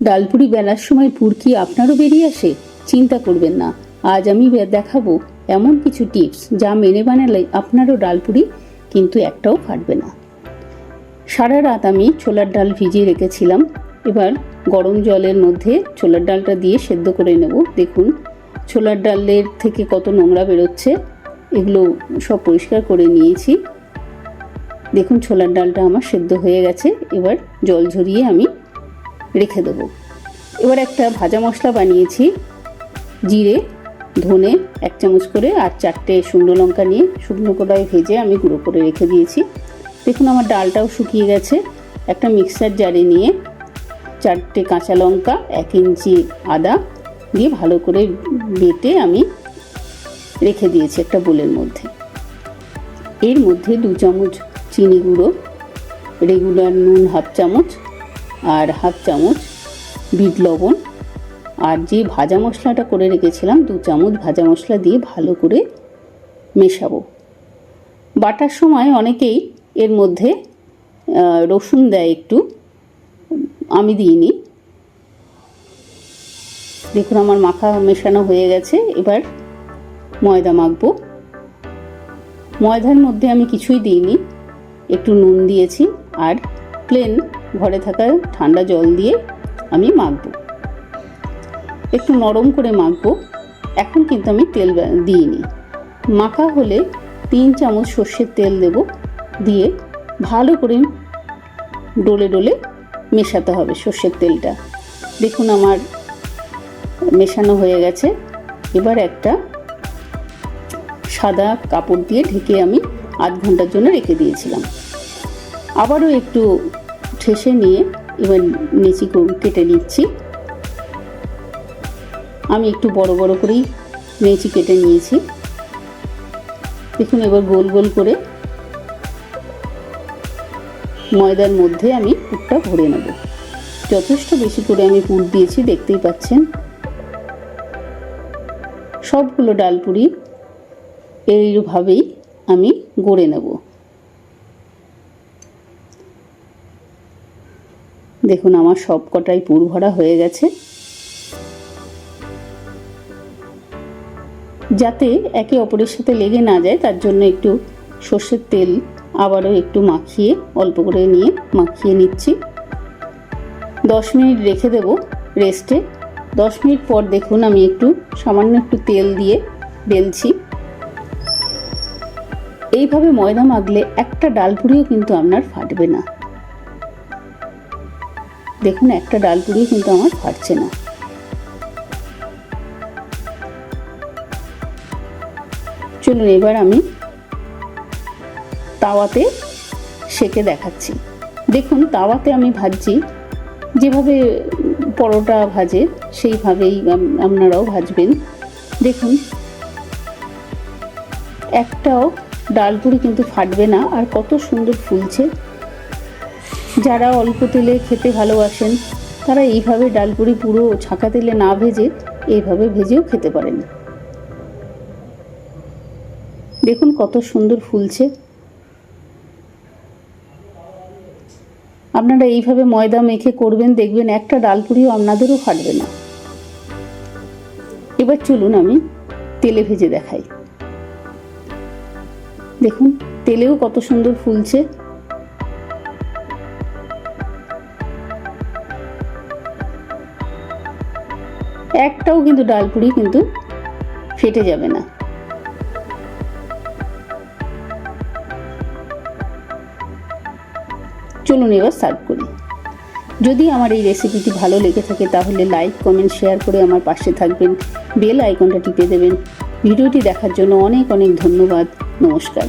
ডালপুরি বেলার সময় পুর কি আপনারও বেরিয়ে আসে? চিন্তা করবেন না, আজ আমি দেখাবো এমন কিছু টিপস যা মেনে বানালে আপনারও ডালপুরি কিন্তু একটাও ফাটবে না। সারা রাত আমি ছোলার ডাল ভিজিয়ে রেখেছিলাম। এবার গরম জলের মধ্যে ছোলার ডালটা দিয়ে সেদ্ধ করে নেব। দেখুন ছোলার ডালের থেকে কত নোংরা বেরোচ্ছে, এগুলো সব পরিষ্কার করে নিয়েছি। দেখুন ছোলার ডালটা আমার সেদ্ধ হয়ে গেছে। এবার জল ঝরিয়ে আমি রেখে দেবো। এবার একটা ভাজা মশলা বানিয়েছি। জিরে, ধনে 1 চামচ করে আর 4টে শুকনো লঙ্কা নিয়ে শুকনো কড়াই ভেজে আমি গুঁড়ো করে রেখে দিয়েছি। দেখুন আমার ডালটাও শুকিয়ে গেছে। একটা মিক্সার জারে নিয়ে 4টে কাঁচা লঙ্কা, 1 ইঞ্চি আদা দিয়ে ভালো করে বেটে আমি রেখে দিয়েছি একটা বোলের মধ্যে। এর মধ্যে 2 চামচ চিনি গুঁড়ো, রেগুলার নুন 1/2 চামচ আর 1/2 চামচ বিট লবণ আর যে ভাজা মশলাটা করে রেখেছিলাম 2 চামচ ভাজা মশলা দিয়ে ভালো করে মেশাবো। বাটার সময় অনেকেই এর মধ্যে রসুন দেয় একটু, আমি দিইনি। দেখুন আমার মাখা মেশানো হয়ে গেছে। এবার ময়দা মাখবো। ময়দার মধ্যে আমি কিছুই দিইনি, একটু নুন দিয়েছি আর প্লেন ঘরে থাকা ঠান্ডা জল দিয়ে আমি মাখবো। একটু নরম করে মাখবো। এখন কিন্তু আমি তেল দিইনি। মাখা হলে 3 চামচ সর্ষের তেল দেব, দিয়ে ভালো করে ডলে ডলে মেশাতে হবে সর্ষের তেলটা। দেখুন আমার মেশানো হয়ে গেছে। এবার একটা সাদা কাপড় দিয়ে ঢেকে আমি আধ ঘন্টার জন্য রেখে দিয়েছিলাম। আবারও একটু ঠেসে নিয়ে এবার নেচি কেটে নিচ্ছি। আমি একটু বড় বড় করেই নেচি কেটে নিয়েছি। দেখুন এবার গোল গোল করে ময়দার মধ্যে আমি পুরটা ভরে নেব। যথেষ্ট বেশি করে আমি পুর দিয়েছি, দেখতেই পাচ্ছেন। সবগুলো ডালপুরি এইভাবেই আমি গড়ে নেব। দেখুন আমার সব কটাই পুর ভরা হয়ে গেছে। যাতে একে অপরের সাথে লেগে না যায় তার জন্য একটু সর্ষের তেল আবারও একটু মাখিয়ে অল্প করে নিয়ে মাখিয়ে নিচ্ছি। 10 মিনিট রেখে দেব রেস্টে। 10 মিনিট পর দেখুন আমি সামান্য একটু তেল দিয়ে বেলছি। এইভাবে ময়দা মাখলে একটা ডালপুরিও কিন্তু আপনার ফাটবে না। দেখুন একটা ডালপুরিও কিন্তু আমার ফাটছে না। চলুন এবার আমি তাওয়াতে সেকে দেখাচ্ছি। দেখুন তাওয়াতে আমি ভাজছি, যেভাবে পরোটা ভাজে সেইভাবেই আপনারাও ভাজবেন। দেখুন একটাও ডালপুরি কিন্তু ফাটবে না, আর কত সুন্দর ফুলছে। যারা অল্প তেলে খেতে ভালোবাসেন তারা এইভাবে ডালপুরি পুরো ছাঁকা তেলে না ভেজে এইভাবে ভেজেও খেতে পারেন। দেখুন কত সুন্দর ফুলছে। আপনারা এইভাবে ময়দা মেখে করবেন, দেখবেন একটা ডালপুরিও আপনাদেরও ফাটবে না। এবার চলুন আমি তেলে ভেজে দেখাই। দেখুন তেলেও কত সুন্দর ফুলছে। একটাও কিন্তু ডালপুরি কিন্তু ফেটে যাবে না। চলুন এবার সার্ভ করি। যদি আমার এই রেসিপিটি ভালো লেগে থাকে তাহলে লাইক, কমেন্ট, শেয়ার করে আমার পাশে থাকবেন। বেল আইকনটা টিপে দেবেন। ভিডিওটি দেখার জন্য অনেক অনেক ধন্যবাদ। নমস্কার।